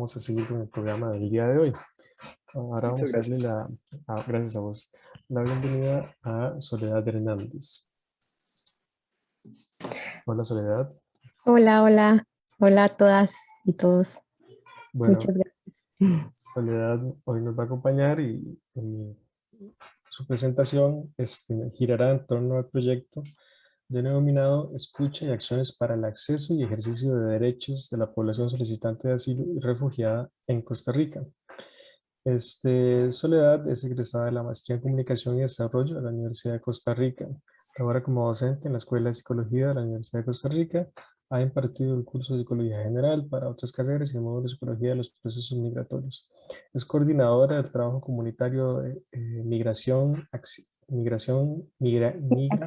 vamos a seguir con el programa del día de hoy. Ahora Muchas vamos a darle gracias. gracias a vos, la bienvenida a Soledad Hernández. Hola Soledad. Hola, hola, hola a todas y todos. Bueno, Muchas gracias. Soledad hoy nos va a acompañar y su presentación girará en torno al proyecto denominado Escucha y Acciones para el Acceso y Ejercicio de Derechos de la Población Solicitante de Asilo y Refugiada en Costa Rica. Soledad es egresada de la Maestría en Comunicación y Desarrollo de la Universidad de Costa Rica. Labora como docente en la Escuela de Psicología de la Universidad de Costa Rica. Ha impartido el curso de Psicología General para otras carreras y el módulo de Psicología de los Procesos Migratorios. Es coordinadora del trabajo comunitario de Migra Acciones.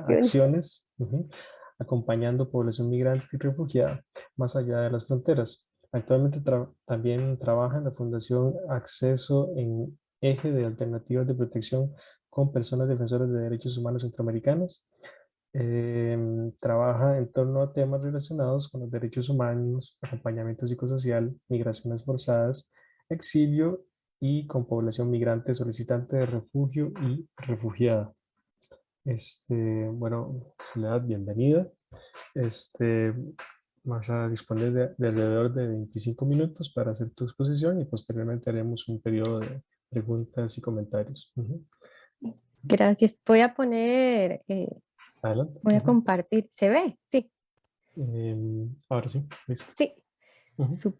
Acciones, acompañando población migrante y refugiada más allá de las fronteras. Actualmente también trabaja en la Fundación Acceso en Eje de Alternativas de Protección con Personas Defensoras de Derechos Humanos Centroamericanas. Trabaja en torno a temas relacionados con los derechos humanos, acompañamiento psicosocial, migraciones forzadas, exilio y con población migrante solicitante de refugio y refugiada. Bueno, Soledad, bienvenida. Este, Vas a disponer de alrededor de 25 minutos para hacer tu exposición y posteriormente haremos un periodo de preguntas y comentarios. Gracias. Voy a poner, Adelante. voy a compartir. ¿Se ve? Sí, Ahora sí, listo. sí. Ujú.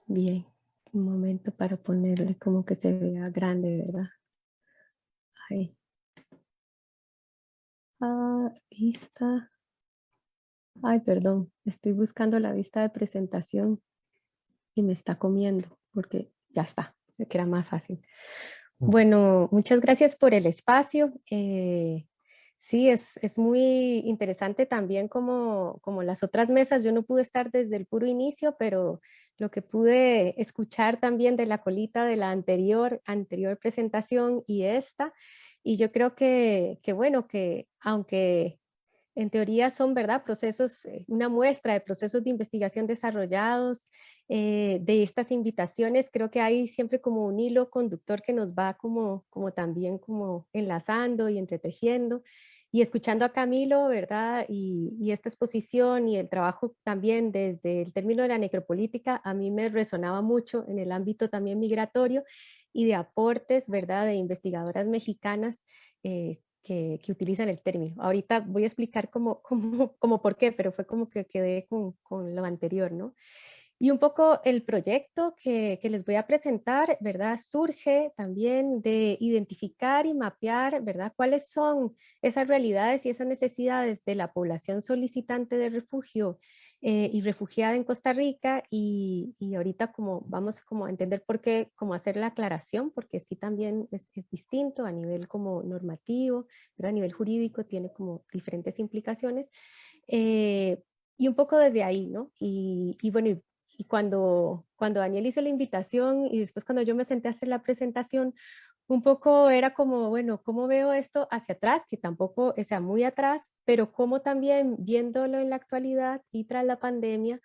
Bien. Un momento para ponerle como que se vea grande, ¿verdad? Ahí. Vista. Ay, perdón. Estoy buscando la vista de presentación y me está comiendo porque ya está. Se que era más fácil. Bueno, muchas gracias por el espacio. Sí, es muy interesante también como las otras mesas. Yo no pude estar desde el puro inicio, pero lo que pude escuchar también de la colita de la anterior presentación y esta. Y yo creo que bueno, que aunque en teoría son, ¿verdad? Procesos, una muestra de procesos de investigación desarrollados, de estas invitaciones, creo que hay siempre como un hilo conductor que nos va como también como enlazando y entretejiendo. Y escuchando a Camilo, ¿verdad? Y esta exposición y el trabajo también desde el término de la necropolítica, a mí me resonaba mucho en el ámbito también migratorio y de aportes, ¿verdad? De investigadoras mexicanas que utilizan el término. Ahorita voy a explicar como por qué, pero fue como que quedé con lo anterior, ¿no? Y un poco el proyecto que les voy a presentar, ¿verdad? Surge también de identificar y mapear, ¿verdad? Cuáles son esas realidades y esas necesidades de la población solicitante de refugio y refugiada en Costa Rica y ahorita como vamos como a entender por qué, como hacer la aclaración, porque sí también es distinto a nivel como normativo, ¿verdad? A nivel jurídico tiene como diferentes implicaciones. Y un poco desde ahí, ¿no? Y bueno, y cuando Daniel hizo la invitación y después cuando yo me senté a hacer la presentación, un poco era como, bueno, ¿cómo veo esto hacia atrás? Que tampoco, o sea, muy atrás, pero cómo también viéndolo en la actualidad y tras la pandemia,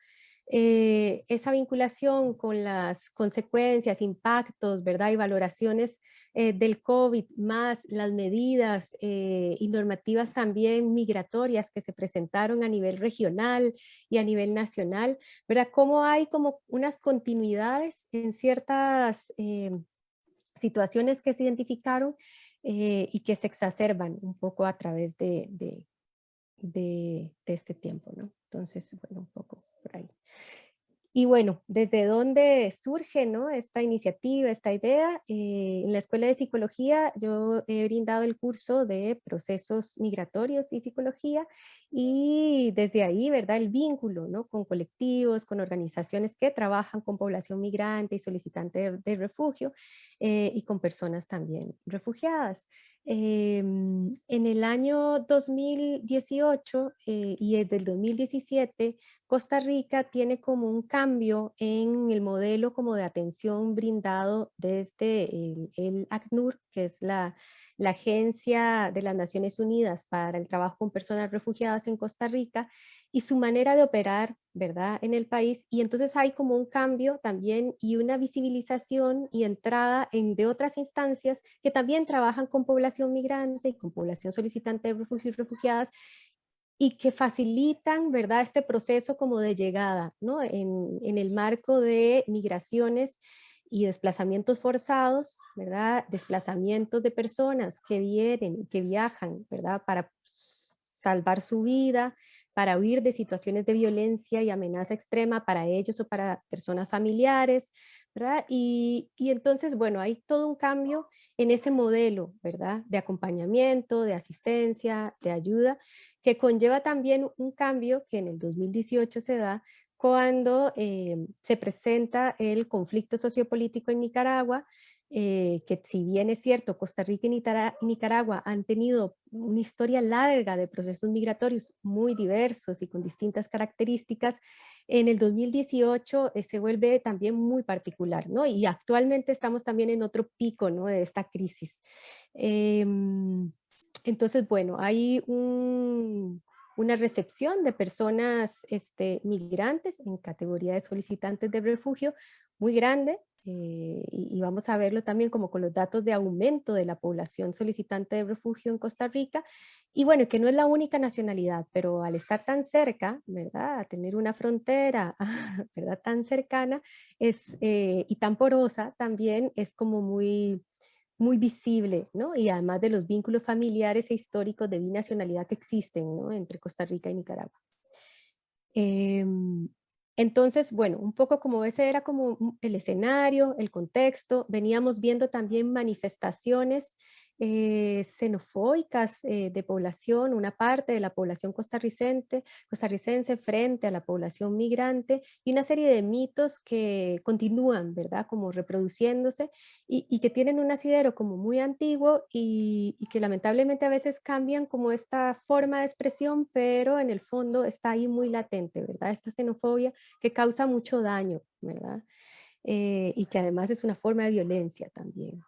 esa vinculación con las consecuencias, impactos, ¿verdad? Y valoraciones del COVID, más las medidas y normativas también migratorias que se presentaron a nivel regional y a nivel nacional, ¿verdad? Cómo hay como unas continuidades en ciertas situaciones que se identificaron y que se exacerban un poco a través de este tiempo, ¿no? Entonces, bueno, un poco por ahí. Y bueno, ¿desde dónde surge, no, esta iniciativa, esta idea? En la Escuela de Psicología yo he brindado el curso de procesos migratorios y psicología y desde ahí, ¿verdad? El vínculo, ¿no? Con colectivos, con organizaciones que trabajan con población migrante y solicitante de refugio y con personas también refugiadas. En el año 2018 y desde el 2017, Costa Rica tiene como un cambio cambio en el modelo como de atención brindado desde el ACNUR, que es la Agencia de las Naciones Unidas para el Trabajo con Personas Refugiadas en Costa Rica, y su manera de operar, ¿verdad?, en el país. Y entonces hay como un cambio también y una visibilización y entrada de otras instancias que también trabajan con población migrante y con población solicitante de refugio y refugiadas, y que facilitan, ¿verdad?, este proceso como de llegada, ¿no?, en el marco de migraciones y desplazamientos forzados, ¿verdad?, desplazamientos de personas que vienen, que viajan, ¿verdad?, para salvar su vida, para huir de situaciones de violencia y amenaza extrema para ellos o para personas familiares, ¿verdad? Y entonces, bueno, hay todo un cambio en ese modelo, ¿verdad?, de acompañamiento, de asistencia, de ayuda, que conlleva también un cambio que en el 2018 se da cuando se presenta el conflicto sociopolítico en Nicaragua, que si bien es cierto, Costa Rica y Nicaragua han tenido una historia larga de procesos migratorios muy diversos y con distintas características, en el 2018 se vuelve también muy particular, ¿no? Y actualmente estamos también en otro pico, ¿no?, de esta crisis. Entonces, bueno, hay una recepción de personas migrantes en categoría de solicitantes de refugio muy grande, y vamos a verlo también como con los datos de aumento de la población solicitante de refugio en Costa Rica, y bueno, que no es la única nacionalidad, pero al estar tan cerca, ¿verdad?, a tener una frontera, ¿verdad?, tan cercana y tan porosa, también es como muy visible, ¿no? Y además de los vínculos familiares e históricos de binacionalidad que existen, ¿no?, entre Costa Rica y Nicaragua. Entonces, bueno, un poco como ese era como el escenario, el contexto. Veníamos viendo también manifestaciones xenofóbicas de población, una parte de la población costarricense frente a la población migrante, y una serie de mitos que continúan, ¿verdad?, como reproduciéndose, y que tienen un asidero como muy antiguo y que lamentablemente a veces cambian como esta forma de expresión, pero en el fondo está ahí muy latente, ¿verdad?, esta xenofobia que causa mucho daño, ¿verdad? Y que además es una forma de violencia también,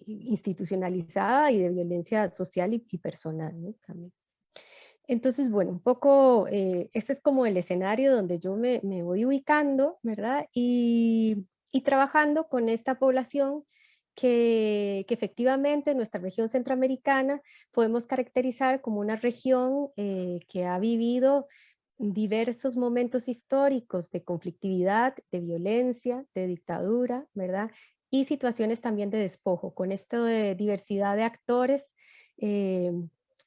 institucionalizada, y de violencia social y personal, ¿no?, también. Entonces, bueno, un poco, este es como el escenario donde yo me voy ubicando, ¿verdad? Y trabajando con esta población que efectivamente en nuestra región centroamericana podemos caracterizar como una región que ha vivido diversos momentos históricos de conflictividad, de violencia, de dictadura, ¿verdad? Y situaciones también de despojo, con esta diversidad de actores, eh,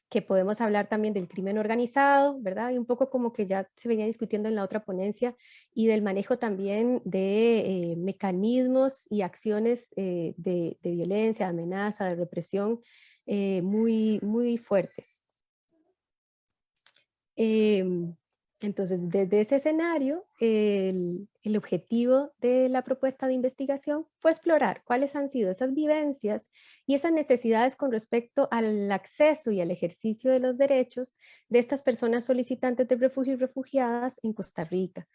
que podemos hablar también del crimen organizado, ¿verdad? Y un poco como que ya se venía discutiendo en la otra ponencia, y del manejo también de mecanismos y acciones de violencia, de amenaza, de represión muy fuertes. Entonces, desde ese escenario, el objetivo de la propuesta de investigación fue explorar cuáles han sido esas vivencias y esas necesidades con respecto al acceso y al ejercicio de los derechos de estas personas solicitantes de refugio y refugiadas en Costa Rica,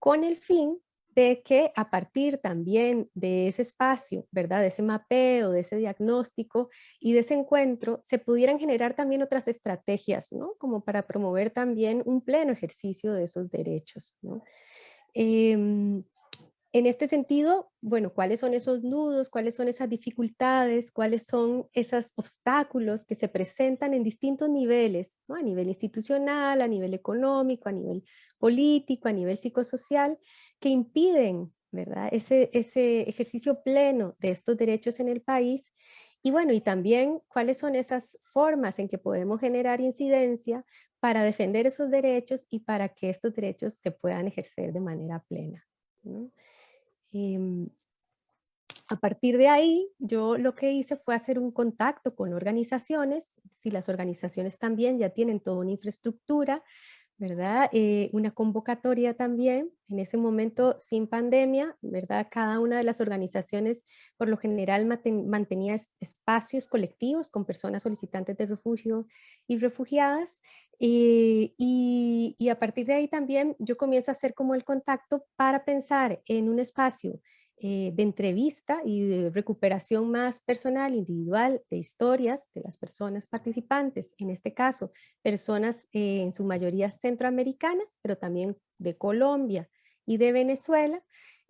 con el fin de que a partir también de ese espacio, ¿verdad?, de ese mapeo, de ese diagnóstico y de ese encuentro, se pudieran generar también otras estrategias, ¿no?, como para promover también un pleno ejercicio de esos derechos, ¿no? En este sentido, bueno, ¿cuáles son esos nudos? ¿Cuáles son esas dificultades? ¿Cuáles son esos obstáculos que se presentan en distintos niveles, ¿no?, a nivel institucional, a nivel económico, a nivel político, a nivel psicosocial, que impiden, ¿verdad?, ese ejercicio pleno de estos derechos en el país? Y bueno, y también cuáles son esas formas en que podemos generar incidencia para defender esos derechos y para que estos derechos se puedan ejercer de manera plena, ¿no? Em, a partir de ahí, yo lo que hice fue hacer un contacto con organizaciones, si las organizaciones también ya tienen toda una infraestructura, ¿verdad? Una convocatoria también, en ese momento sin pandemia, ¿verdad? Cada una de las organizaciones por lo general mantenía espacios colectivos con personas solicitantes de refugio y refugiadas. Y a partir de ahí también yo comienzo a hacer como el contacto para pensar en un espacio de entrevista y de recuperación más personal, individual, de historias de las personas participantes, en este caso personas en su mayoría centroamericanas, pero también de Colombia y de Venezuela,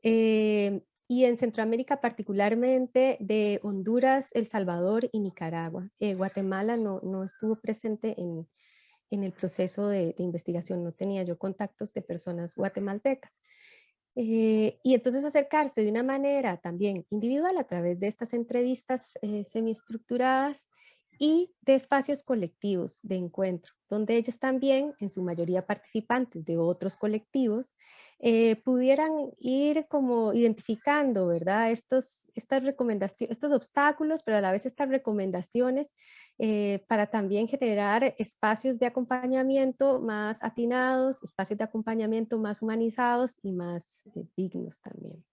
y en Centroamérica particularmente de Honduras, El Salvador y Nicaragua. Guatemala no estuvo presente en el proceso de investigación, no tenía yo contactos de personas guatemaltecas. Y entonces acercarse de una manera también individual a través de estas entrevistas semiestructuradas y de espacios colectivos de encuentro, donde ellos también, en su mayoría participantes de otros colectivos, pudieran ir como identificando, ¿verdad? Estas recomendaciones, estos obstáculos, pero a la vez estas recomendaciones para también generar espacios de acompañamiento más atinados, espacios de acompañamiento más humanizados y más dignos también.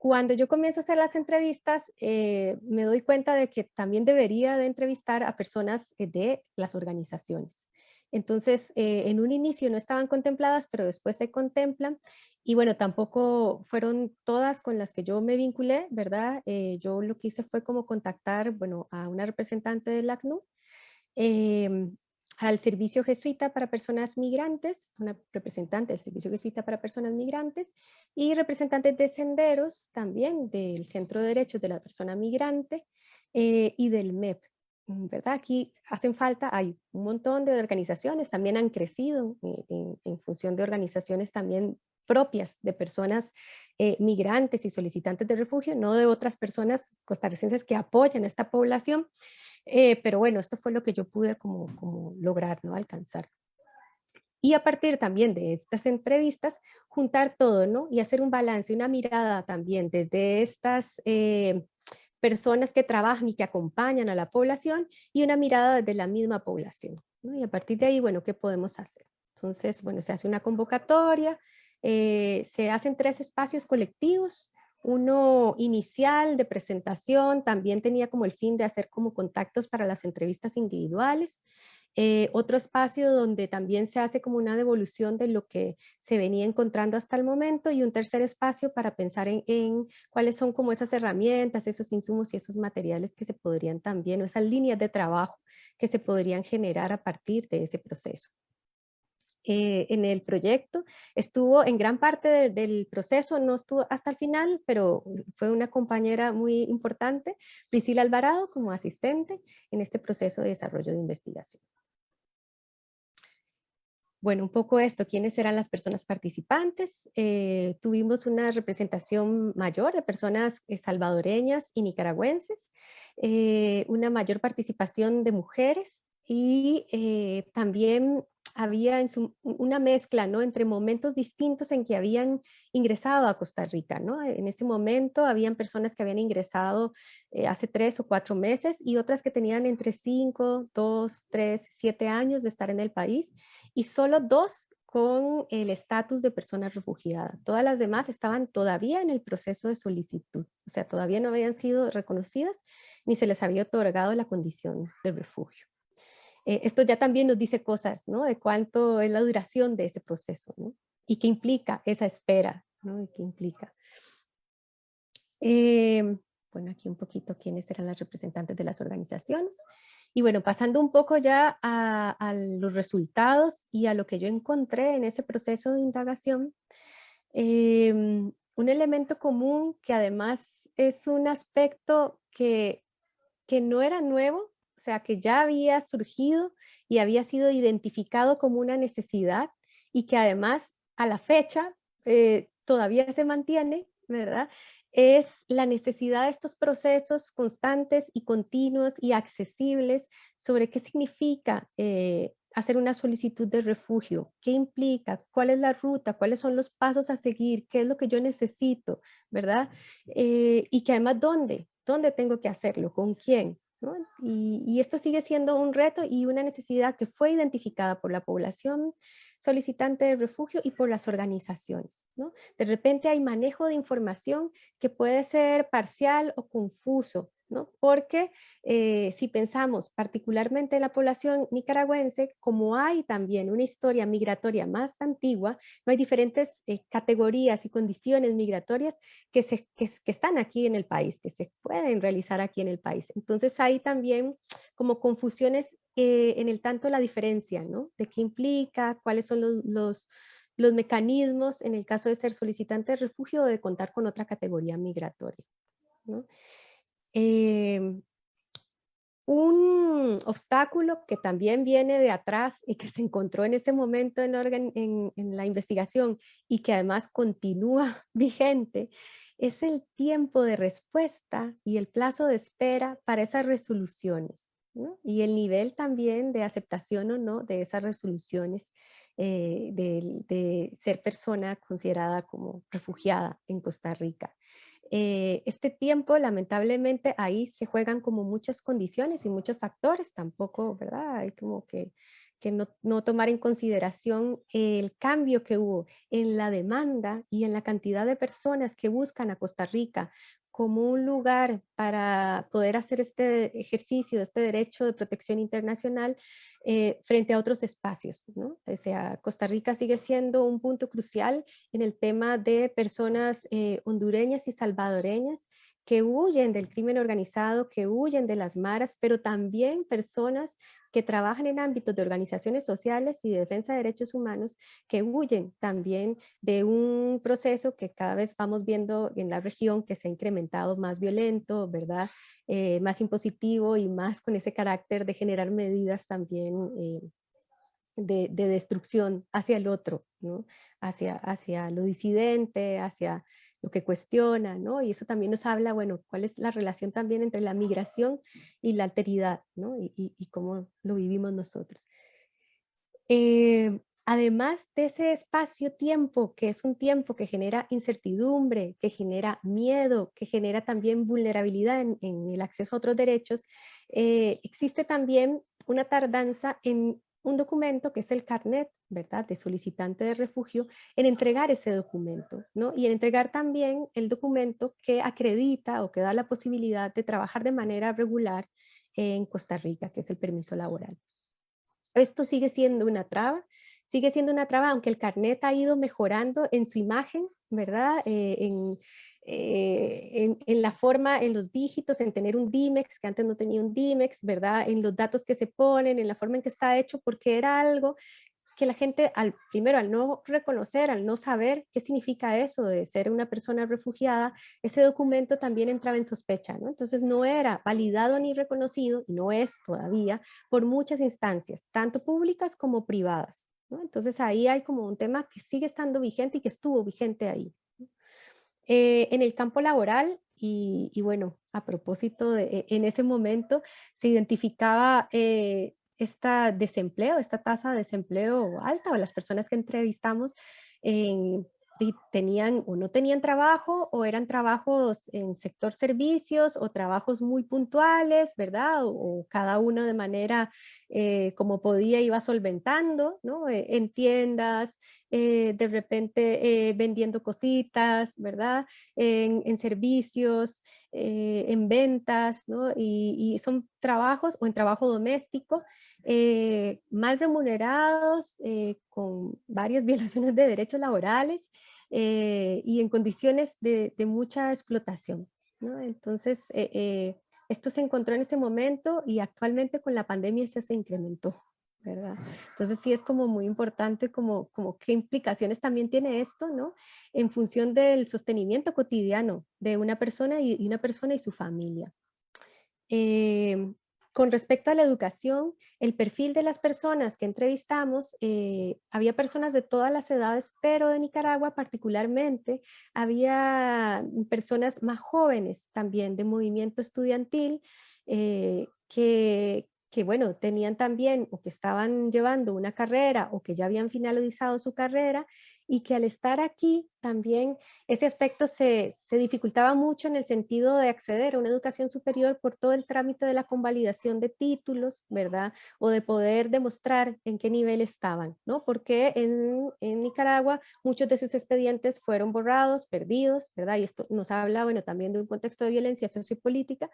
Cuando yo comienzo a hacer las entrevistas, me doy cuenta de que también debería de entrevistar a personas de las organizaciones. Entonces, en un inicio no estaban contempladas, pero después se contemplan. Y bueno, tampoco fueron todas con las que yo me vinculé, ¿verdad? Yo lo que hice fue como contactar, bueno, a una representante del ACNUR, al Servicio Jesuita para Personas Migrantes, una representante del Servicio Jesuita para Personas Migrantes, y representantes de Senderos, también del Centro de Derechos de la Persona Migrante y del MEP. ¿Verdad? Aquí hacen falta, hay un montón de organizaciones, también han crecido en función de organizaciones también propias de personas migrantes y solicitantes de refugio, no de otras personas costarricenses que apoyan a esta población. Pero bueno, esto fue lo que yo pude como lograr, ¿no? Alcanzar. Y a partir también de estas entrevistas, juntar todo, ¿no? Y hacer un balance, una mirada también desde estas personas que trabajan y que acompañan a la población y una mirada desde la misma población, ¿no? Y a partir de ahí, bueno, ¿qué podemos hacer? Entonces, bueno, se hace una convocatoria, se hacen 3 espacios colectivos, uno inicial de presentación, también tenía como el fin de hacer como contactos para las entrevistas individuales. Otro espacio donde también se hace como una devolución de lo que se venía encontrando hasta el momento y un tercer espacio para pensar en cuáles son como esas herramientas, esos insumos y esos materiales que se podrían también, o esas líneas de trabajo que se podrían generar a partir de ese proceso. En el proyecto estuvo en gran parte del proceso, no estuvo hasta el final, pero fue una compañera muy importante, Priscila Alvarado, como asistente en este proceso de desarrollo de investigación. Bueno, un poco esto, ¿quiénes eran las personas participantes? Tuvimos una representación mayor de personas salvadoreñas y nicaragüenses, una mayor participación de mujeres y también había una mezcla, ¿no? Entre momentos distintos en que habían ingresado a Costa Rica, ¿no? En ese momento habían personas que habían ingresado hace 3 o 4 meses y otras que tenían entre 5, 2, 3, 7 años de estar en el país y solo 2 con el estatus de persona refugiada. Todas las demás estaban todavía en el proceso de solicitud, o sea, todavía no habían sido reconocidas ni se les había otorgado la condición de refugio. Esto ya también nos dice cosas, ¿no? De cuánto es la duración de ese proceso, ¿no? Y qué implica esa espera, ¿no? Y qué implica. Bueno, aquí un poquito quiénes eran las representantes de las organizaciones. Y bueno, pasando un poco ya a los resultados y a lo que yo encontré en ese proceso de indagación, un elemento común que además es un aspecto que no era nuevo, o sea, que ya había surgido y había sido identificado como una necesidad y que además a la fecha todavía se mantiene, ¿verdad? Es la necesidad de estos procesos constantes y continuos y accesibles sobre qué significa hacer una solicitud de refugio, qué implica, cuál es la ruta, cuáles son los pasos a seguir, qué es lo que yo necesito, ¿verdad? Y que además, ¿dónde tengo que hacerlo? ¿Con quién? ¿no? Y esto sigue siendo un reto y una necesidad que fue identificada por la población solicitante de refugio y por las organizaciones, ¿no? De repente hay manejo de información que puede ser parcial o confuso, ¿no? Porque si pensamos particularmente en la población nicaragüense, como hay también una historia migratoria más antigua, no hay diferentes categorías y condiciones migratorias que están aquí en el país, que se pueden realizar aquí en el país. Entonces hay también como confusiones en el tanto la diferencia, ¿no? De qué implica, cuáles son los mecanismos en el caso de ser solicitante de refugio o de contar con otra categoría migratoria, ¿no? Eh, un obstáculo que también viene de atrás y que se encontró en ese momento en la investigación y que además continúa vigente es el tiempo de respuesta y el plazo de espera para esas resoluciones, ¿no? Y el nivel también de aceptación o no de esas resoluciones de ser persona considerada como refugiada en Costa Rica. Este tiempo, lamentablemente, ahí se juegan como muchas condiciones y muchos factores, tampoco, ¿verdad? Hay como que no tomar en consideración el cambio que hubo en la demanda y en la cantidad de personas que buscan a Costa Rica como un lugar para poder hacer este ejercicio, este derecho de protección internacional frente a otros espacios, ¿no? O sea, Costa Rica sigue siendo un punto crucial en el tema de personas hondureñas y salvadoreñas que huyen del crimen organizado, que huyen de las maras, pero también personas que trabajan en ámbitos de organizaciones sociales y de defensa de derechos humanos, que huyen también de un proceso que cada vez vamos viendo en la región que se ha incrementado más violento, ¿verdad? Más impositivo y más con ese carácter de generar medidas también de destrucción hacia el otro, ¿no? Hacia lo disidente, hacia lo que cuestiona, ¿no? Y eso también nos habla, bueno, cuál es la relación también entre la migración y la alteridad, ¿no? Y cómo lo vivimos nosotros. Además de ese espacio-tiempo, que es un tiempo que genera incertidumbre, que genera miedo, que genera también vulnerabilidad en el acceso a otros derechos, existe también una tardanza en un documento que es el carnet, ¿verdad?, de solicitante de refugio, en entregar ese documento, ¿no? Y en entregar también el documento que acredita o que da la posibilidad de trabajar de manera regular en Costa Rica, que es el permiso laboral. Esto sigue siendo una traba, aunque el carnet ha ido mejorando en su imagen, ¿verdad? En la forma, en los dígitos, en tener un DIMEX, que antes no tenía un DIMEX, ¿verdad? En los datos que se ponen, en la forma en que está hecho, porque era algo que la gente, primero, al no reconocer, al no saber qué significa eso de ser una persona refugiada, ese documento también entraba en sospecha, ¿no? Entonces no era validado ni reconocido, y no es todavía, por muchas instancias, tanto públicas como privadas, ¿no? Entonces ahí hay como un tema que sigue estando vigente y que estuvo vigente ahí. En el campo laboral, y bueno, a propósito en ese momento se identificaba esta tasa de desempleo alta, o las personas que entrevistamos tenían o no tenían trabajo, o eran trabajos en sector servicios, o trabajos muy puntuales, ¿verdad? O cada uno de manera como podía iba solventando, ¿no? En tiendas, de repente vendiendo cositas, ¿verdad? En servicios, en ventas, ¿no? Y son trabajos o en trabajo doméstico, mal remunerados, con varias violaciones de derechos laborales y en condiciones de mucha explotación, ¿no? Entonces, esto se encontró en ese momento y actualmente con la pandemia se incrementó, ¿verdad? Entonces sí es como muy importante como qué implicaciones también tiene esto, ¿no? En función del sostenimiento cotidiano de una persona y una persona y su familia. Eh, con respecto a la educación, el perfil de las personas que entrevistamos, había personas de todas las edades, pero de Nicaragua particularmente había personas más jóvenes también de movimiento estudiantil que, bueno, tenían también o que estaban llevando una carrera o que ya habían finalizado su carrera y que al estar aquí también ese aspecto se dificultaba mucho en el sentido de acceder a una educación superior por todo el trámite de la convalidación de títulos, ¿verdad? O de poder demostrar en qué nivel estaban, ¿no? Porque en Nicaragua muchos de sus expedientes fueron borrados, perdidos, ¿verdad? Y esto nos habla, bueno, también de un contexto de violencia sociopolítica.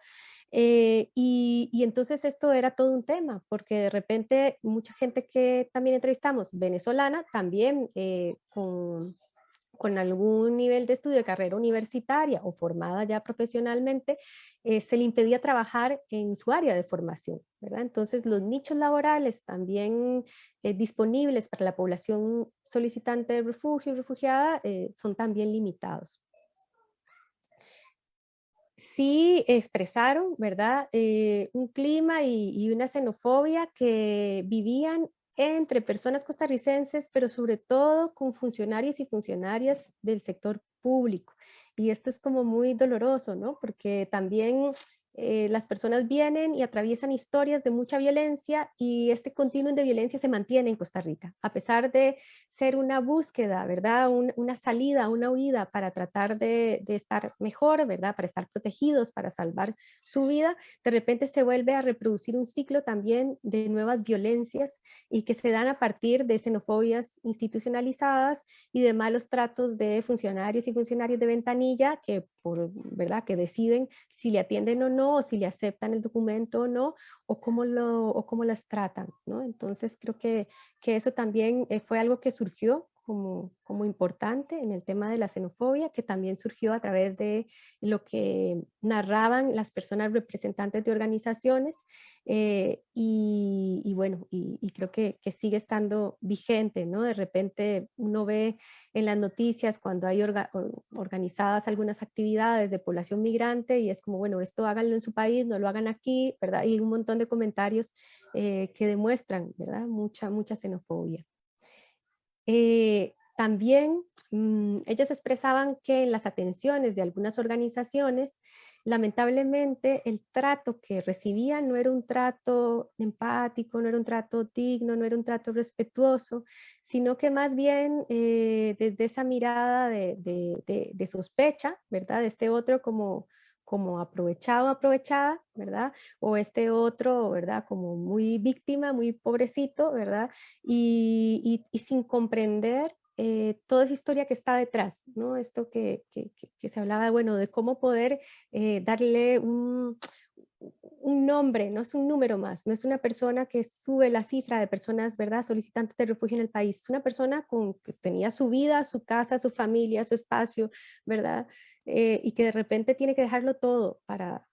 Y entonces esto era todo un tema, porque de repente mucha gente que también entrevistamos, venezolana, también con algún nivel de estudio de carrera universitaria o formada ya profesionalmente, se le impedía trabajar en su área de formación, ¿verdad? Entonces los nichos laborales también disponibles para la población solicitante de refugio y refugiada son también limitados. Sí expresaron, ¿verdad? Un clima y una xenofobia que vivían entre personas costarricenses, pero sobre todo con funcionarios y funcionarias del sector público. Y esto es como muy doloroso, ¿no? Porque también las personas vienen y atraviesan historias de mucha violencia y este continuum de violencia se mantiene en Costa Rica, a pesar de ser una búsqueda, ¿verdad? Una salida, una huida para tratar de estar mejor, ¿verdad? Para estar protegidos, para salvar su vida, de repente se vuelve a reproducir un ciclo también de nuevas violencias y que se dan a partir de xenofobias institucionalizadas y de malos tratos de funcionarios y funcionarios de ventanilla que, ¿verdad? Que deciden si le atienden o no, o si le aceptan el documento o no, o cómo las tratan, ¿no? Entonces creo que eso también fue algo que surgió como importante en el tema de la xenofobia, que también surgió a través de lo que narraban las personas representantes de organizaciones y bueno, y creo que sigue estando vigente, ¿no? De repente uno ve en las noticias cuando hay organizadas algunas actividades de población migrante y es como, bueno, esto háganlo en su país, no lo hagan aquí, ¿verdad? Y un montón de comentarios que demuestran, ¿verdad? Mucha xenofobia. También ellas expresaban que en las atenciones de algunas organizaciones, lamentablemente el trato que recibían no era un trato empático, no era un trato digno, no era un trato respetuoso, sino que más bien desde esa mirada de sospecha, ¿verdad? De este otro como aprovechado, aprovechada, ¿verdad? O este otro, ¿verdad? Como muy víctima, muy pobrecito, ¿verdad? Y sin comprender toda esa historia que está detrás, ¿no? Esto que se hablaba, bueno, de cómo poder darle un nombre, no es un número más, no es una persona que sube la cifra de personas, ¿verdad?, solicitantes de refugio en el país, es una persona que tenía su vida, su casa, su familia, su espacio, ¿verdad? Y que de repente tiene que dejarlo todo para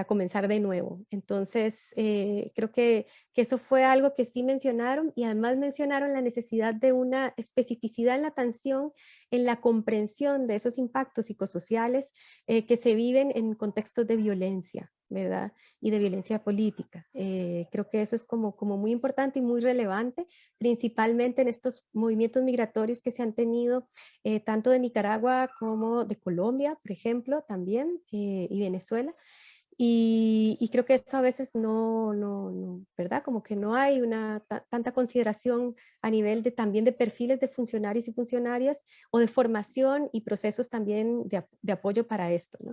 comenzar de nuevo. Entonces, creo que eso fue algo que sí mencionaron y además mencionaron la necesidad de una especificidad en la atención, en la comprensión de esos impactos psicosociales que se viven en contextos de violencia, ¿verdad? Y de violencia política. Creo que eso es como muy importante y muy relevante, principalmente en estos movimientos migratorios que se han tenido tanto de Nicaragua como de Colombia, por ejemplo, también, y Venezuela. Y creo que eso a veces ¿verdad? Como que no hay tanta consideración a nivel de también de perfiles de funcionarios y funcionarias o de formación y procesos también de apoyo para esto, ¿no?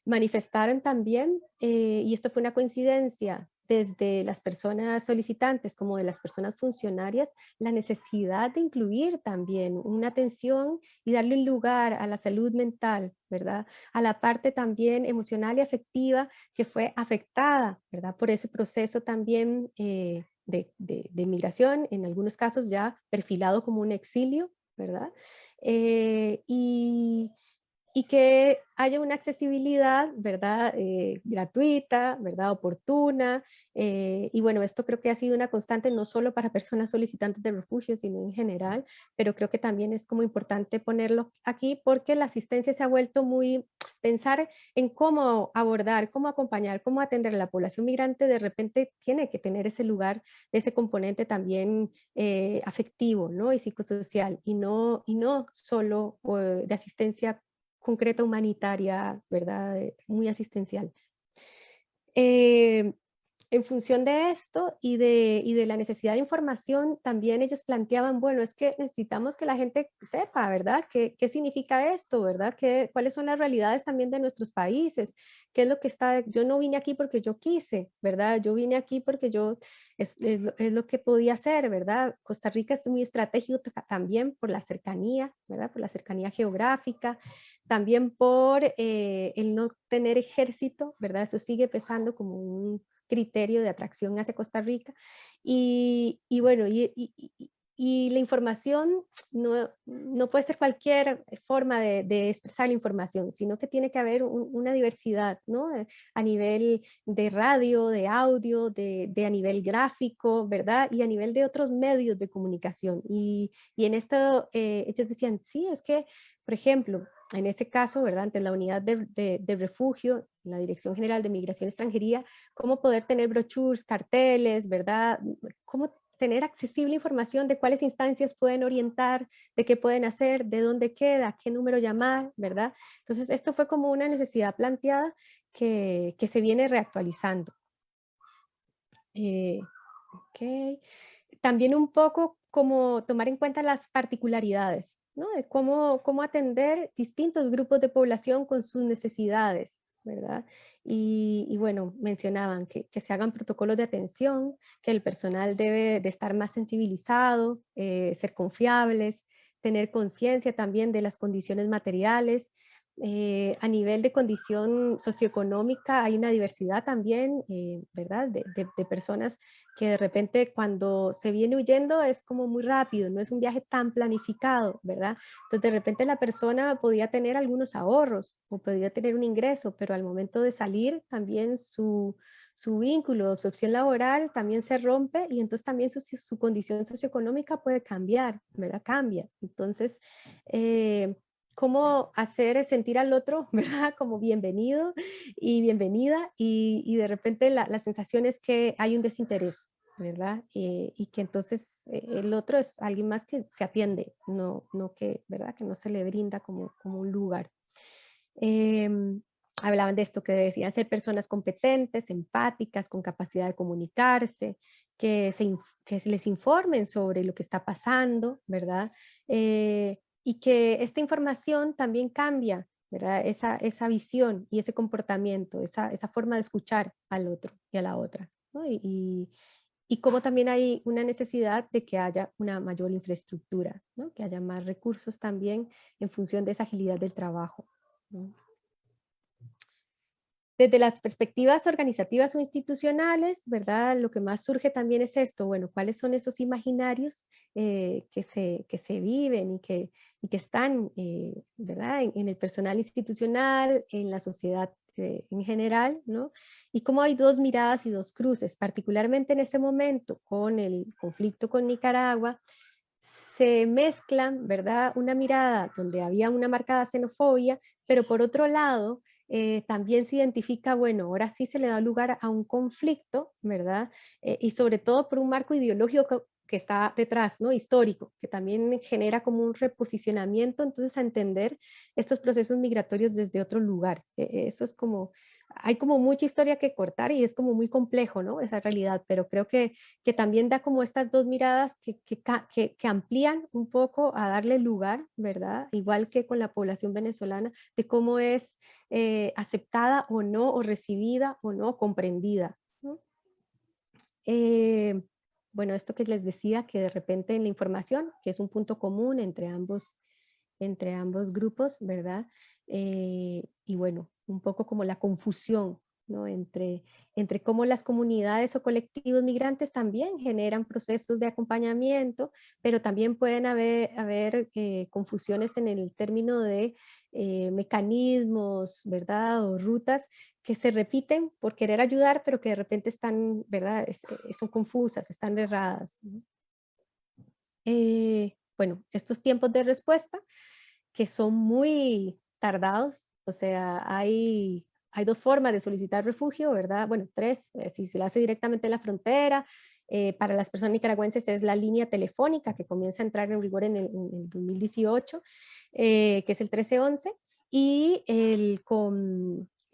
Manifestaron también, y esto fue una coincidencia desde las personas solicitantes como de las personas funcionarias, la necesidad de incluir también una atención y darle un lugar a la salud mental, ¿verdad? A la parte también emocional y afectiva que fue afectada, ¿verdad? Por ese proceso también de migración, en algunos casos ya perfilado como un exilio, ¿verdad? Y que haya una accesibilidad, ¿verdad? Gratuita, ¿verdad? Oportuna. Y bueno, esto creo que ha sido una constante no solo para personas solicitantes de refugio, sino en general, pero creo que también es como importante ponerlo aquí porque la asistencia se ha vuelto muy, pensar en cómo abordar, cómo acompañar, cómo atender a la población migrante, de repente tiene que tener ese lugar, ese componente también afectivo, ¿no? Y psicosocial, y no solo de asistencia concreta humanitaria, ¿verdad? Muy asistencial. Eh, en función de esto y de la necesidad de información, también ellos planteaban, bueno, es que necesitamos que la gente sepa, ¿verdad? ¿Qué significa esto, ¿verdad? ¿Cuáles son las realidades también de nuestros países? ¿Qué es lo que está? Yo no vine aquí porque yo quise, ¿verdad? Yo vine aquí porque es lo que podía hacer, ¿verdad? Costa Rica es muy estratégico también por la cercanía, ¿verdad? Por la cercanía geográfica, también por el no tener ejército, ¿verdad? Eso sigue pesando como un criterio de atracción hacia Costa Rica. Y bueno, y la información no puede ser cualquier forma de expresar la información, sino que tiene que haber una diversidad, ¿no? A nivel de radio, de audio, de a nivel gráfico, ¿verdad? Y a nivel de otros medios de comunicación. Y en esto ellos decían, sí, es que, por ejemplo, en ese caso, ¿verdad? Ante la unidad de refugio, la Dirección General de Migración y Extranjería, cómo poder tener brochures, carteles, ¿verdad? Cómo tener accesible información de cuáles instancias pueden orientar, de qué pueden hacer, de dónde queda, qué número llamar, ¿verdad? Entonces, esto fue como una necesidad planteada que se viene reactualizando. Ok. También un poco como tomar en cuenta las particularidades, ¿no? De cómo atender distintos grupos de población con sus necesidades, ¿verdad? Y bueno, mencionaban que se hagan protocolos de atención, que el personal debe de estar más sensibilizado, ser confiables, tener conciencia también de las condiciones materiales. A nivel de condición socioeconómica hay una diversidad también, ¿verdad? De personas que de repente cuando se viene huyendo es como muy rápido, no es un viaje tan planificado, ¿verdad? Entonces de repente la persona podía tener algunos ahorros o podía tener un ingreso, pero al momento de salir también su vínculo de absorción laboral también se rompe y entonces también su condición socioeconómica puede cambiar, ¿verdad? Cambia. Entonces, cómo hacer sentir al otro, ¿verdad? Como bienvenido y bienvenida y de repente la sensación es que hay un desinterés, ¿verdad? Y que entonces el otro es alguien más que se atiende, no que, ¿verdad? Que no se le brinda como un lugar. Hablaban de esto, que decían ser personas competentes, empáticas, con capacidad de comunicarse, que se les informen sobre lo que está pasando, ¿verdad? Y que esta información también cambia, ¿verdad? Esa visión y ese comportamiento, esa forma de escuchar al otro y a la otra, ¿no? Y cómo también hay una necesidad de que haya una mayor infraestructura, ¿no? Que haya más recursos también en función de esa agilidad del trabajo, ¿no? Desde las perspectivas organizativas o institucionales, ¿verdad? Lo que más surge también es esto, bueno, ¿cuáles son esos imaginarios que se viven y que están, ¿verdad? En el personal institucional, en la sociedad en general, ¿no? Y cómo hay dos miradas y dos cruces, particularmente en ese momento con el conflicto con Nicaragua, se mezclan, ¿verdad? Una mirada donde había una marcada xenofobia, pero por otro lado, también se identifica, bueno, ahora sí se le da lugar a un conflicto, ¿verdad? Y sobre todo por un marco ideológico que está detrás, ¿no? Histórico, que también genera como un reposicionamiento, entonces a entender estos procesos migratorios desde otro lugar. Eso es como, hay como mucha historia que cortar y es como muy complejo, ¿no? Esa realidad, pero creo que también da como estas dos miradas que amplían un poco a darle lugar, ¿verdad? Igual que con la población venezolana, de cómo es aceptada o no, o recibida o no, comprendida, ¿no? Bueno, esto que les decía, que de repente en la información, que es un punto común entre ambos grupos, ¿verdad? Y bueno, un poco como la confusión, ¿no? Entre cómo las comunidades o colectivos migrantes también generan procesos de acompañamiento, pero también pueden haber confusiones en el término de mecanismos, ¿verdad? O rutas que se repiten por querer ayudar, pero que de repente están, ¿verdad? Son confusas, están erradas, ¿no? Bueno, estos tiempos de respuesta que son muy tardados, o sea, hay dos formas de solicitar refugio, ¿verdad? Bueno, tres, si se lo hace directamente en la frontera, para las personas nicaragüenses es la línea telefónica que comienza a entrar en vigor en el 2018, que es el 1311, y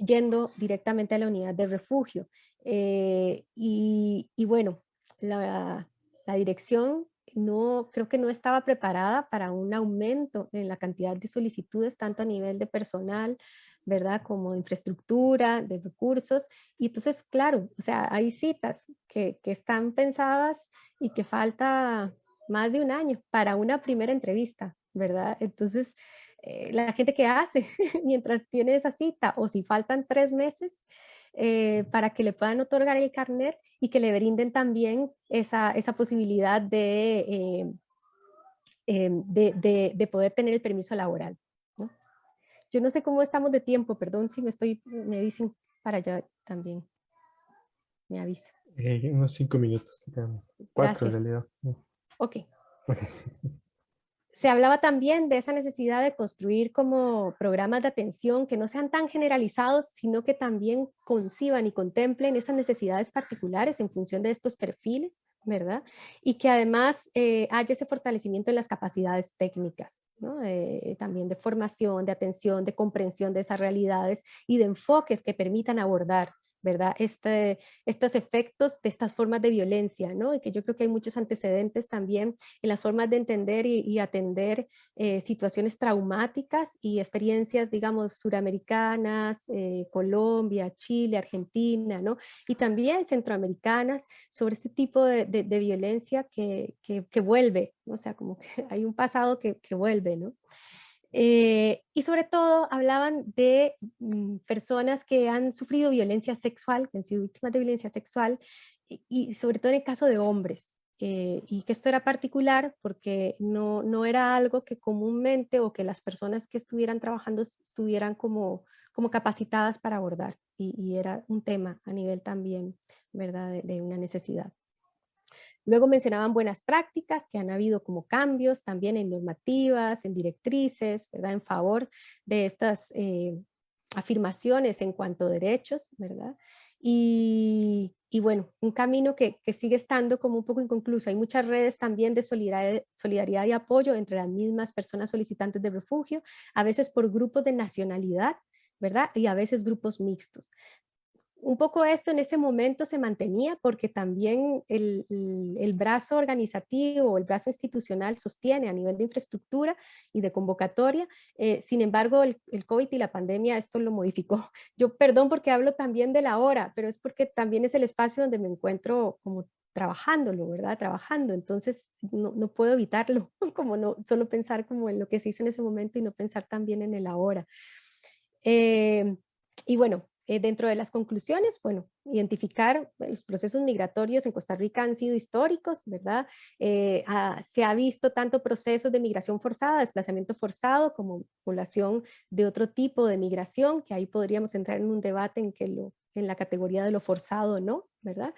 yendo directamente a la unidad de refugio. Y bueno, la dirección no, creo que no estaba preparada para un aumento en la cantidad de solicitudes, tanto a nivel de personal, ¿verdad? Como de infraestructura, de recursos. Y entonces, claro, o sea, hay citas que están pensadas y que falta más de un año para una primera entrevista, ¿verdad? Entonces, la gente que hace mientras tiene esa cita, o si faltan 3 meses, para que le puedan otorgar el carnet y que le brinden también esa posibilidad de poder tener el permiso laboral, ¿no? Yo no sé cómo estamos de tiempo, perdón si me dicen para allá también, me avisa. Unos 5 minutos, 4 en Gracias. realidad. Ok. Ok. Se hablaba también de esa necesidad de construir como programas de atención que no sean tan generalizados, sino que también conciban y contemplen esas necesidades particulares en función de estos perfiles, ¿verdad? Y que además haya ese fortalecimiento en las capacidades técnicas, ¿no? También de formación, de atención, de comprensión de esas realidades y de enfoques que permitan abordar, ¿verdad? Estos efectos de estas formas de violencia, ¿no? Y que yo creo que hay muchos antecedentes también en las formas de entender y atender situaciones traumáticas y experiencias, digamos, suramericanas, Colombia, Chile, Argentina, ¿no? Y también centroamericanas sobre este tipo de violencia que vuelve, ¿no? O sea, como que hay un pasado que vuelve, ¿no? Y sobre todo hablaban de personas que han sufrido violencia sexual, que han sido víctimas de violencia sexual, y sobre todo en el caso de hombres. Y que esto era particular porque no era algo que comúnmente o que las personas que estuvieran trabajando estuvieran como capacitadas para abordar. Y era un tema a nivel también, ¿verdad?, de una necesidad. Luego mencionaban buenas prácticas, que han habido como cambios también en normativas, en directrices, ¿verdad? En favor de estas afirmaciones en cuanto a derechos, ¿verdad? Y bueno, un camino que sigue estando como un poco inconcluso. Hay muchas redes también de solidaridad y apoyo entre las mismas personas solicitantes de refugio, a veces por grupos de nacionalidad, ¿verdad? Y a veces grupos mixtos. Un poco esto en ese momento se mantenía porque también el brazo organizativo, el brazo institucional sostiene a nivel de infraestructura y de convocatoria. Sin embargo, el COVID y la pandemia esto lo modificó. Yo perdón porque hablo también de la hora, pero es porque también es el espacio donde me encuentro como trabajándolo, ¿verdad? Trabajando. Entonces no puedo evitarlo, como no solo pensar como en lo que se hizo en ese momento y no pensar también en el ahora. Y bueno, dentro de las conclusiones, bueno, identificar los procesos migratorios en Costa Rica han sido históricos, ¿verdad? Se ha visto tanto procesos de migración forzada, desplazamiento forzado, como población de otro tipo de migración, que ahí podríamos entrar en un debate en la categoría de lo forzado o no, ¿verdad?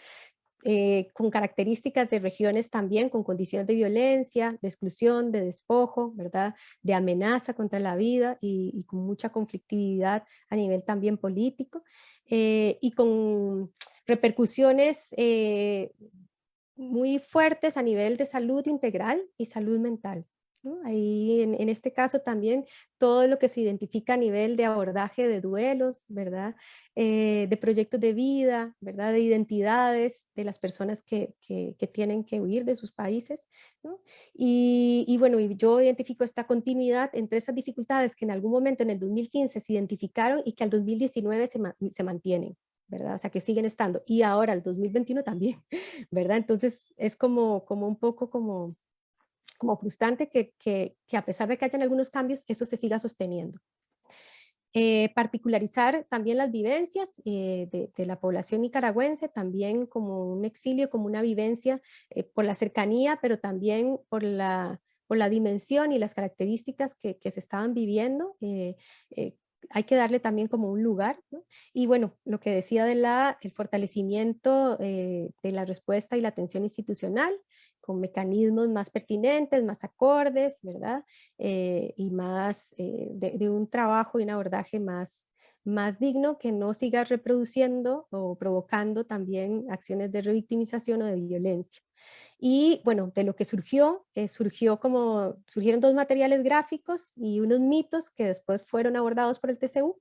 Con características de regiones también con condiciones de violencia, de exclusión, de despojo, ¿verdad? De amenaza contra la vida y con mucha conflictividad a nivel también político y con repercusiones muy fuertes a nivel de salud integral y salud mental, ¿no? Ahí en este caso también todo lo que se identifica a nivel de abordaje de duelos, ¿verdad? De proyectos de vida, ¿verdad? De identidades de las personas que tienen que huir de sus países, ¿no? Y bueno, y yo identifico esta continuidad entre esas dificultades que en algún momento en el 2015 se identificaron y que al 2019 se mantienen, ¿verdad? O sea, que siguen estando. Y ahora, el 2021 también, ¿verdad? Entonces, es como un poco como frustrante que a pesar de que hayan algunos cambios, eso se siga sosteniendo. Particularizar también las vivencias de la población nicaragüense, también como un exilio, como una vivencia por la cercanía, pero también por la dimensión y las características que se estaban viviendo. Hay que darle también como un lugar, ¿no? Y bueno, lo que decía el fortalecimiento de la respuesta y la atención institucional, con mecanismos más pertinentes, más acordes, ¿verdad? Y más de un trabajo y un abordaje más digno que no siga reproduciendo o provocando también acciones de revictimización o de violencia. Y bueno, de lo que surgieron 2 materiales gráficos y unos mitos que después fueron abordados por el TCU.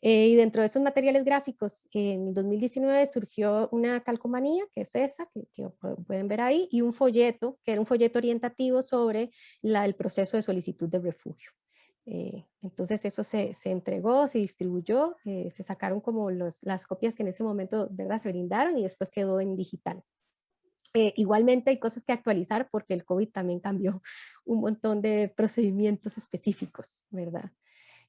Y dentro de esos materiales gráficos, en el 2019 surgió una calcomanía, que es esa, que pueden ver ahí, y un folleto, que era un folleto orientativo sobre el proceso de solicitud de refugio. Entonces eso se entregó, se distribuyó, se sacaron como las copias que en ese momento, ¿verdad?, se brindaron, y después quedó en digital. Igualmente hay cosas que actualizar porque el COVID también cambió un montón de procedimientos específicos, ¿verdad?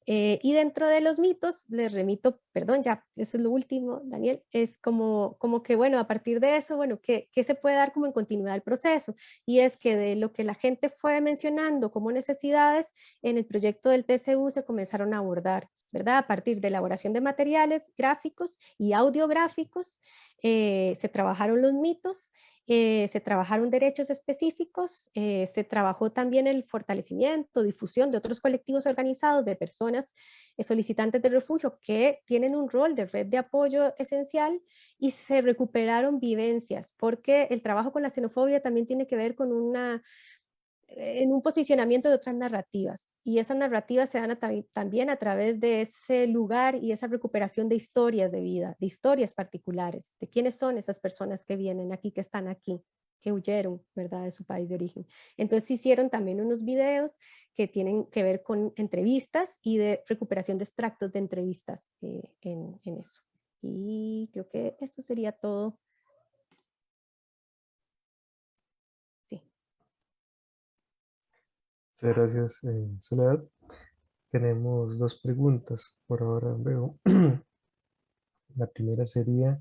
Y dentro de los mitos, les remito, perdón, ya, eso es lo último, Daniel, es como que, bueno, a partir de eso, bueno, ¿qué se puede dar como en continuidad del proceso? Y es que de lo que la gente fue mencionando como necesidades, en el proyecto del TCU se comenzaron a abordar, ¿verdad? A partir de elaboración de materiales gráficos y audiográficos, se trabajaron los mitos, se trabajaron derechos específicos, se trabajó también el fortalecimiento, difusión de otros colectivos organizados de personas solicitantes de refugio que tienen un rol de red de apoyo esencial, y se recuperaron vivencias, porque el trabajo con la xenofobia también tiene que ver con en un posicionamiento de otras narrativas, y esas narrativas se dan también a través de ese lugar y esa recuperación de historias de vida, de historias particulares, de quiénes son esas personas que vienen aquí, que están aquí, que huyeron, ¿verdad?, de su país de origen. Entonces hicieron también unos videos que tienen que ver con entrevistas y de recuperación de extractos de entrevistas en eso. Y creo que eso sería todo. Sí. Muchas gracias, Soledad. Tenemos dos preguntas por ahora, veo. La primera sería,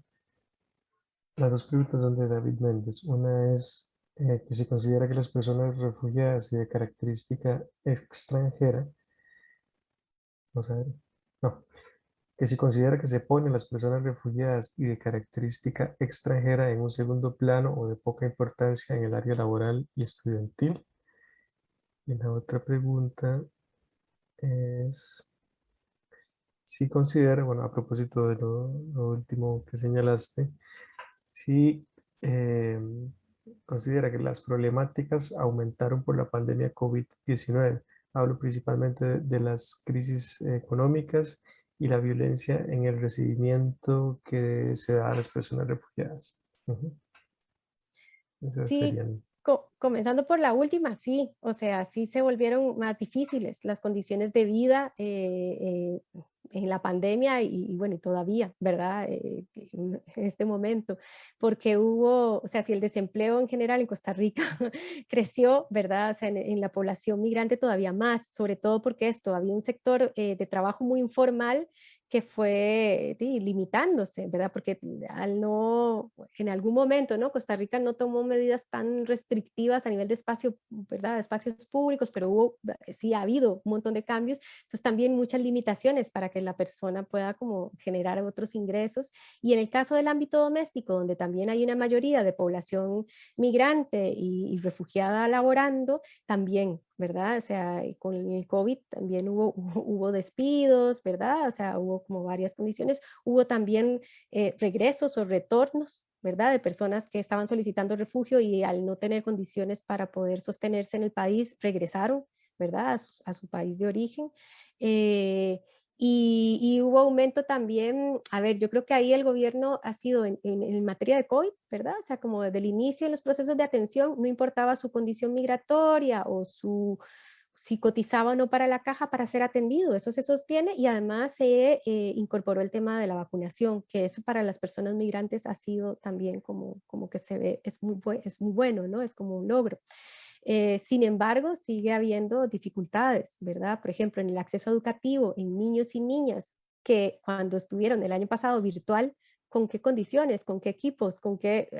las dos preguntas son de David Méndez. Una es que se considera que las personas refugiadas y de característica extranjera, vamos a ver, no, que si considera que se ponen las personas refugiadas y de característica extranjera en un segundo plano o de poca importancia en el área laboral y estudiantil. Y la otra pregunta es si considera, bueno, a propósito de lo último que señalaste, si eh, considera que las problemáticas aumentaron por la pandemia COVID-19. Hablo principalmente de las crisis económicas y la violencia en el recibimiento que se da a las personas refugiadas. Ujú. Esas Sí, serían. comenzando por la última, sí, o sea, sí se volvieron más difíciles las condiciones de vida en la pandemia y bueno, y todavía, ¿verdad? En este momento, porque hubo, o sea, si el desempleo en general en Costa Rica creció, ¿verdad? O sea, en la población migrante todavía más, sobre todo porque había un sector de trabajo muy informal que fue limitándose, ¿verdad? Porque al no, en algún momento, ¿no? Costa Rica no tomó medidas tan restrictivas a nivel de espacio, ¿verdad? De espacios públicos, pero sí ha habido un montón de cambios, entonces también muchas limitaciones para que la persona pueda como generar otros ingresos. Y en el caso del ámbito doméstico, donde también hay una mayoría de población migrante y refugiada laborando, también, ¿verdad? O sea, con el COVID también hubo despidos, ¿verdad? O sea, hubo como varias condiciones. Hubo también regresos o retornos, ¿verdad? De personas que estaban solicitando refugio y al no tener condiciones para poder sostenerse en el país, regresaron, ¿verdad? A su país de origen. Y hubo aumento también, a ver, yo creo que ahí el gobierno ha sido en materia de COVID, ¿verdad? O sea, como desde el inicio en los procesos de atención, no importaba su condición migratoria o si cotizaba o no para la caja para ser atendido, eso se sostiene, y además se incorporó el tema de la vacunación, que eso para las personas migrantes ha sido también como que se ve, es muy bueno, ¿no? Es como un logro. Sin embargo, sigue habiendo dificultades, ¿verdad? Por ejemplo, en el acceso educativo en niños y niñas que cuando estuvieron el año pasado virtual, ¿con qué condiciones, con qué equipos, con qué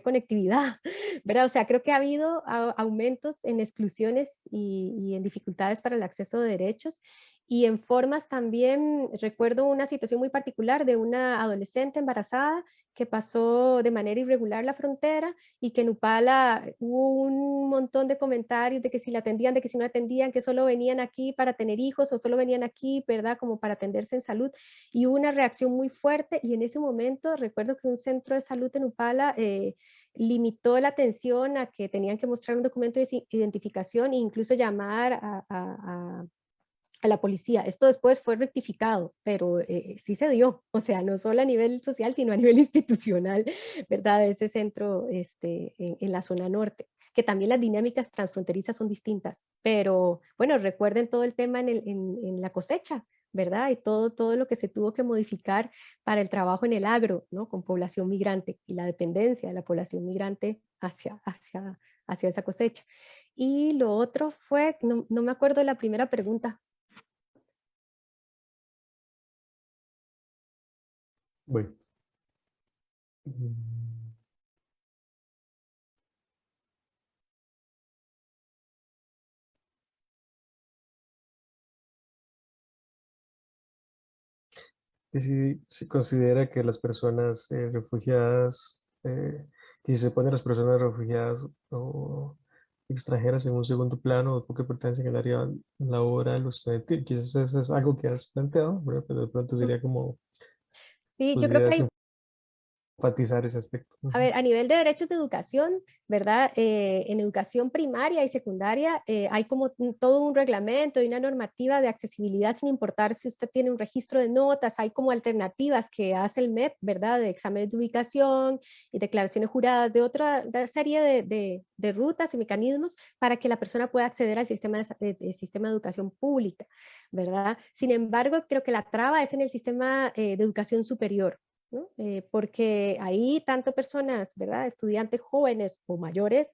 conectividad? ¿Verdad? O sea, creo que ha habido aumentos en exclusiones y en dificultades para el acceso de derechos, y en formas también. Recuerdo una situación muy particular de una adolescente embarazada que pasó de manera irregular la frontera, y que en Upala hubo un montón de comentarios de que si la atendían, de que si no atendían, que solo venían aquí para tener hijos o solo venían aquí, ¿verdad? Como para atenderse en salud, y hubo una reacción muy fuerte, y en ese momento recuerdo que un centro de salud en Upala limitó la atención a que tenían que mostrar un documento de identificación e incluso llamar a la policía. Esto después fue rectificado, pero sí se dio, o sea, no solo a nivel social, sino a nivel institucional, ¿verdad? Ese centro en la zona norte, que también las dinámicas transfronterizas son distintas, pero bueno, recuerden todo el tema en la cosecha, ¿verdad? Y todo lo que se tuvo que modificar para el trabajo en el agro, ¿no? Con población migrante y la dependencia de la población migrante hacia esa cosecha. Y lo otro fue, no me acuerdo de la primera pregunta. Bueno. Mm, y si se considera que las personas refugiadas, que si se ponen las personas refugiadas o extranjeras en un segundo plano, o que pertenecen al área laboral o estudiantil, quizás eso es algo que has planteado, ¿verdad? Pero de pronto sería como, Sí, yo creo que podrías hay, enfatizar ese aspecto. a Ujú. ver, a nivel de derechos de educación, ¿verdad? En educación primaria y secundaria hay como todo un reglamento y una normativa de accesibilidad sin importar si usted tiene un registro de notas, hay como alternativas que hace el MEP, ¿verdad? De exámenes de ubicación y declaraciones juradas de otra serie de rutas y mecanismos para que la persona pueda acceder al sistema de educación pública, ¿verdad? Sin embargo, creo que la traba es en el sistema de educación superior, ¿no? Porque ahí tanto personas, ¿verdad? Estudiantes jóvenes o mayores,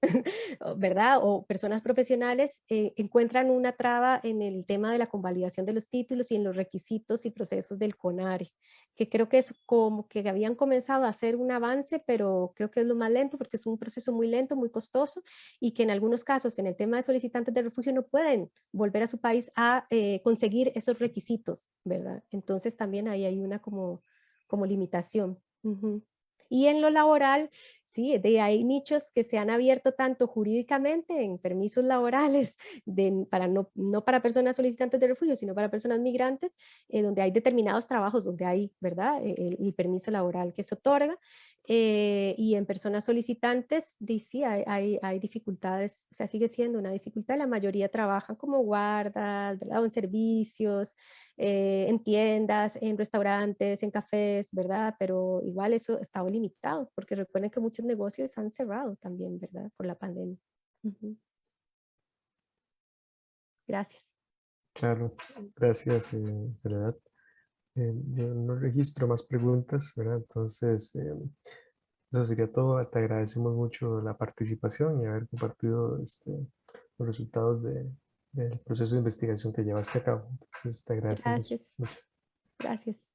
¿verdad? O personas profesionales encuentran una traba en el tema de la convalidación de los títulos y en los requisitos y procesos del CONARE, que creo que es como que habían comenzado a hacer un avance, pero creo que es lo más lento porque es un proceso muy lento, muy costoso y que en algunos casos en el tema de solicitantes de refugio no pueden volver a su país a conseguir esos requisitos, ¿verdad? Entonces también ahí hay una como limitación. Ujú. Y en lo laboral, sí, hay nichos que se han abierto tanto jurídicamente en permisos laborales, para no para personas solicitantes de refugio, sino para personas migrantes, donde hay determinados trabajos donde hay, ¿verdad?, el permiso laboral que se otorga. Y en personas solicitantes, sí, hay dificultades, o sea, sigue siendo una dificultad. La mayoría trabajan como guardas, ¿verdad?, o en servicios, en tiendas, en restaurantes, en cafés, ¿verdad? Pero igual eso estaba limitado, porque recuerden que muchos negocios han cerrado también, ¿verdad? Por la pandemia. Ujú. Gracias. Claro, gracias, Soledad. Yo no registro más preguntas, ¿verdad? Entonces, eso sería todo. Te agradecemos mucho la participación y haber compartido los resultados del proceso de investigación que llevaste a cabo. Entonces, te agradecemos Gracias. mucho. Gracias.